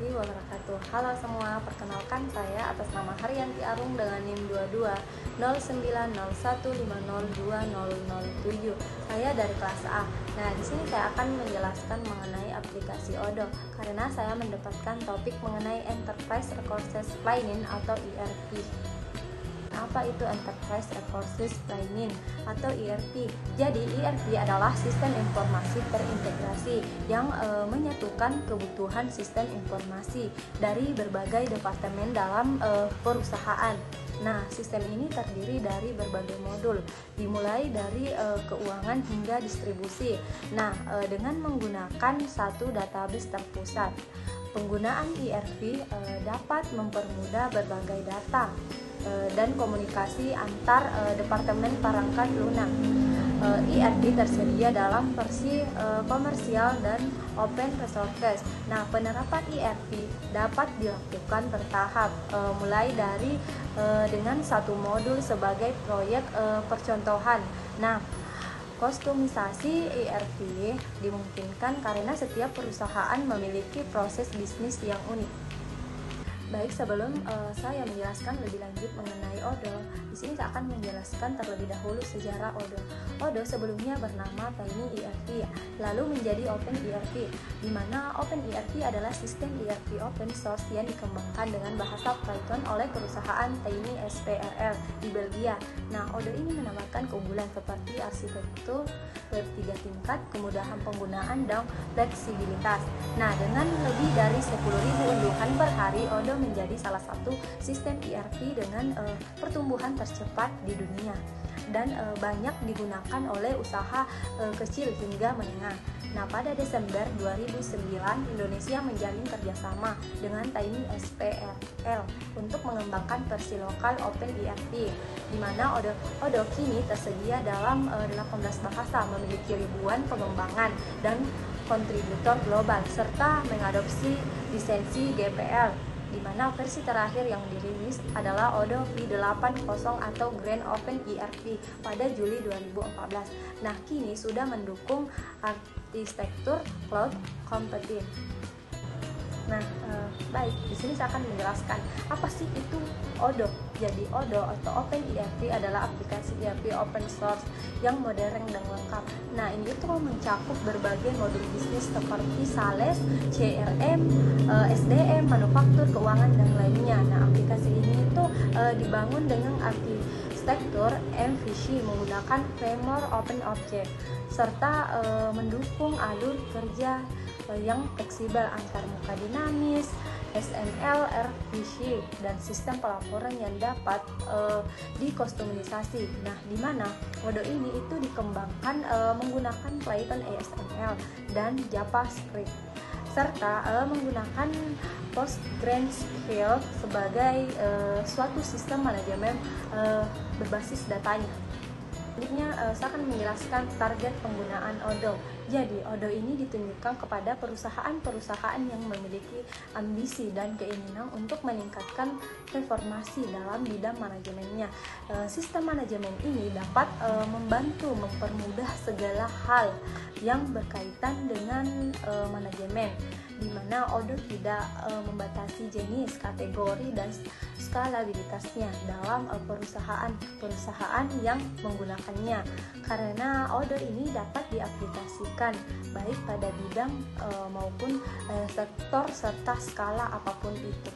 warahmatullahi wabarakatuh. Halo semua, perkenalkan saya atas nama Haryanti Arung dengan NIM 220901502007. Saya dari kelas A. Nah, di sini saya akan menjelaskan mengenai aplikasi Odoo karena saya mendapatkan topik mengenai Enterprise Resource Planning atau ERP. Apa itu Enterprise Resource Planning atau ERP? Jadi ERP adalah sistem informasi terintegrasi yang menyatukan kebutuhan sistem informasi dari berbagai departemen dalam perusahaan. Nah, sistem ini terdiri dari berbagai modul, dimulai dari keuangan hingga distribusi. Nah, dengan menggunakan satu database terpusat, penggunaan ERP dapat mempermudah berbagai data dan komunikasi antar departemen perangkat lunak. ERP tersedia dalam versi komersial dan open resource. Nah, penerapan ERP dapat dilakukan bertahap, mulai dari dengan satu modul sebagai proyek percontohan. Nah, kustomisasi ERP dimungkinkan karena setiap perusahaan memiliki proses bisnis yang unik. Baik, sebelum saya menjelaskan lebih lanjut mengenai Odoo, di sini saya akan menjelaskan terlebih dahulu sejarah Odoo. Odoo sebelumnya bernama Tiny ERP, lalu menjadi Open ERP, di mana Open ERP adalah sistem ERP open source yang dikembangkan dengan bahasa Python oleh perusahaan Tiny SPRL di Belgia. Nah, Odoo ini menawarkan keunggulan seperti arsitektur web 3 tingkat, kemudahan penggunaan, dan fleksibilitas. Nah, dengan lebih dari 10.000 unduhan per hari, Odoo menjadi salah satu sistem ERP dengan pertumbuhan tercepat di dunia dan banyak digunakan oleh usaha kecil hingga menengah. Nah, pada Desember 2009, Indonesia menjalin kerjasama dengan Tiny SPRL untuk mengembangkan versi lokal Open ERP, di mana Odoo kini tersedia dalam 18 bahasa, memiliki ribuan pengembangan dan kontributor global, serta mengadopsi lisensi GPL, di mana versi terakhir yang dirilis adalah Odoo V80 atau Grand Open ERP pada Juli 2014. Nah, kini sudah mendukung arsitektur cloud computing. Nah, baik, di sini saya akan menjelaskan apa sih itu Odoo. Jadi Odoo atau Open ERP adalah aplikasi ERP open source yang modern dan lengkap. Nah, ini tuh mencakup berbagai modul bisnis seperti sales, CRM, SDM, manufaktur, keuangan, dan lainnya. Nah, aplikasi ini tuh dibangun dengan arsitektur MVC menggunakan framework Open Object serta mendukung alur kerja yang fleksibel antar muka dinamis, SML, RVC, dan sistem pelaporan yang dapat dikustomisasi. Nah, di mana Odoo ini itu dikembangkan menggunakan Python XML dan JavaScript, serta menggunakan PostgreSQL sebagai suatu sistem manajemen berbasis datanya. Selanjutnya, saya akan menjelaskan target penggunaan Odoo. Jadi, Odoo ini ditunjukkan kepada perusahaan-perusahaan yang memiliki ambisi dan keinginan untuk meningkatkan performasi dalam bidang manajemennya. Sistem manajemen ini dapat membantu mempermudah segala hal yang berkaitan dengan manajemen, di mana Odoo tidak membatasi jenis, kategori, dan skalabilitasnya dalam perusahaan yang menggunakannya, karena Odoo ini dapat diaplikasikan baik pada bidang maupun sektor serta skala apapun itu.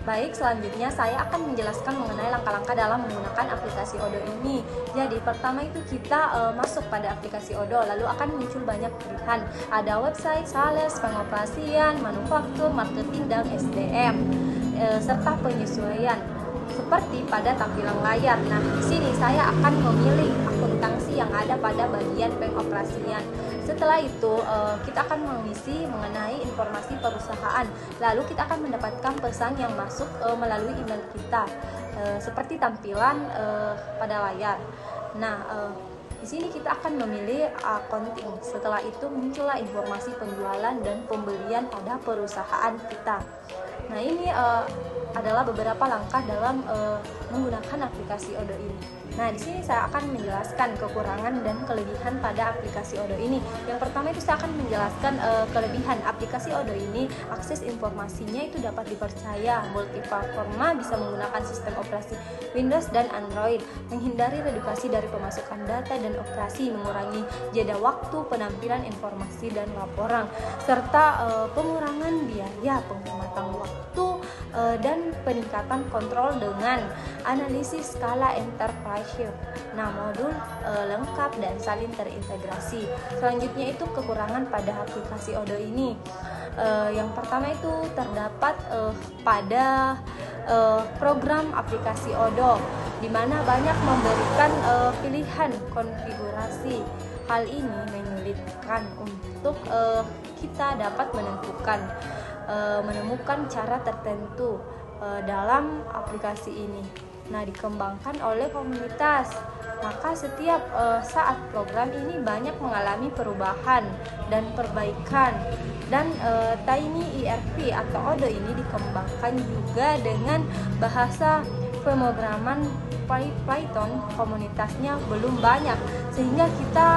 Baik, selanjutnya saya akan menjelaskan mengenai langkah-langkah dalam menggunakan aplikasi Odoo ini. Jadi, pertama itu kita masuk pada aplikasi Odoo, lalu akan muncul banyak pilihan. Ada website, sales, pengoperasian, manufaktur, marketing, dan SDM, serta penyesuaian seperti pada tampilan layar. Nah, di sini saya akan memilih akuntansi yang ada pada bagian pengoperasian. Setelah itu, kita akan mengisi mengenai informasi perusahaan. Lalu kita akan mendapatkan pesan yang masuk melalui email kita, seperti tampilan pada layar. Nah, di sini kita akan memilih accounting. Setelah itu muncullah informasi penjualan dan pembelian pada perusahaan kita. Nah, ini adalah beberapa langkah dalam menggunakan aplikasi Odoo ini. Nah, di sini saya akan menjelaskan kekurangan dan kelebihan pada aplikasi Odoo ini. Yang pertama itu saya akan menjelaskan kelebihan aplikasi Odoo ini. Akses informasinya itu dapat dipercaya, multiplatforma, bisa menggunakan sistem operasi Windows dan Android, menghindari redundasi dari pemasukan data dan operasi, mengurangi jeda waktu penampilan informasi dan laporan, serta pengurangan biaya, penghematan waktu, dan peningkatan kontrol dengan analisis skala enterprise. Nah, modul lengkap dan saling terintegrasi. Selanjutnya itu kekurangan pada aplikasi Odoo ini. Yang pertama itu terdapat pada program aplikasi Odoo, di mana banyak memberikan pilihan konfigurasi. Hal ini menyulitkan untuk kita dapat menemukan cara tertentu dalam aplikasi ini. Nah, dikembangkan oleh komunitas. Maka setiap saat program ini banyak mengalami perubahan dan perbaikan. Dan Tiny ERP atau Odoo ini dikembangkan juga dengan bahasa pemrograman Python. Komunitasnya belum banyak, sehingga kita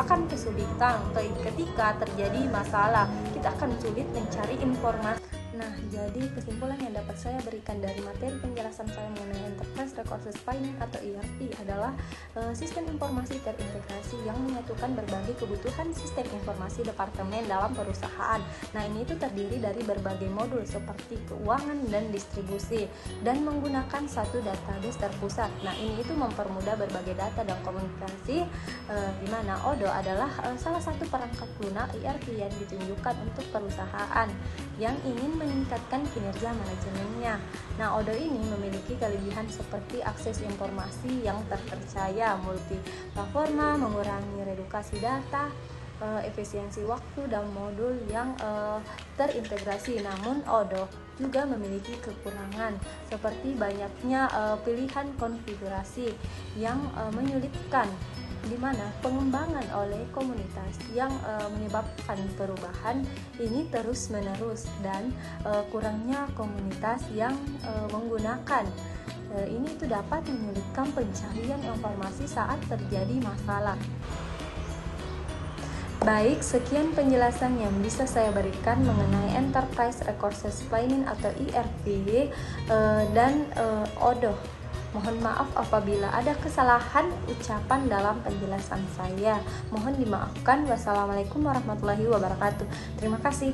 akan kesulitan ketika terjadi masalah. Kita akan sulit mencari informasi. Nah, jadi kesimpulan yang dapat saya berikan dari materi penjelasan saya mengenai Enterprise Resource Planning atau ERP adalah sistem informasi terintegrasi yang menyatukan berbagai kebutuhan sistem informasi departemen dalam perusahaan. Nah, ini itu terdiri dari berbagai modul seperti keuangan dan distribusi, dan menggunakan satu database terpusat. Nah, ini itu mempermudah berbagai data dan komunikasi, di mana Odoo adalah salah satu perangkat lunak ERP yang ditunjukkan untuk perusahaan yang ingin meningkatkan kinerja manajemennya. Nah, Odoo ini memiliki kelebihan seperti akses informasi yang terpercaya, multi-platforma, mengurangi redundasi data, efisiensi waktu, dan modul yang terintegrasi. Namun, Odoo juga memiliki kekurangan seperti banyaknya pilihan konfigurasi yang menyulitkan, di mana pengembangan oleh komunitas yang menyebabkan perubahan ini terus-menerus, dan kurangnya komunitas yang menggunakan ini itu dapat menyulitkan pencarian informasi saat terjadi masalah. Baik, sekian penjelasan yang bisa saya berikan mengenai Enterprise Resource Planning atau ERP dan Odoo. Mohon maaf apabila ada kesalahan ucapan dalam penjelasan saya. Mohon dimaafkan. Wassalamualaikum warahmatullahi wabarakatuh. Terima kasih.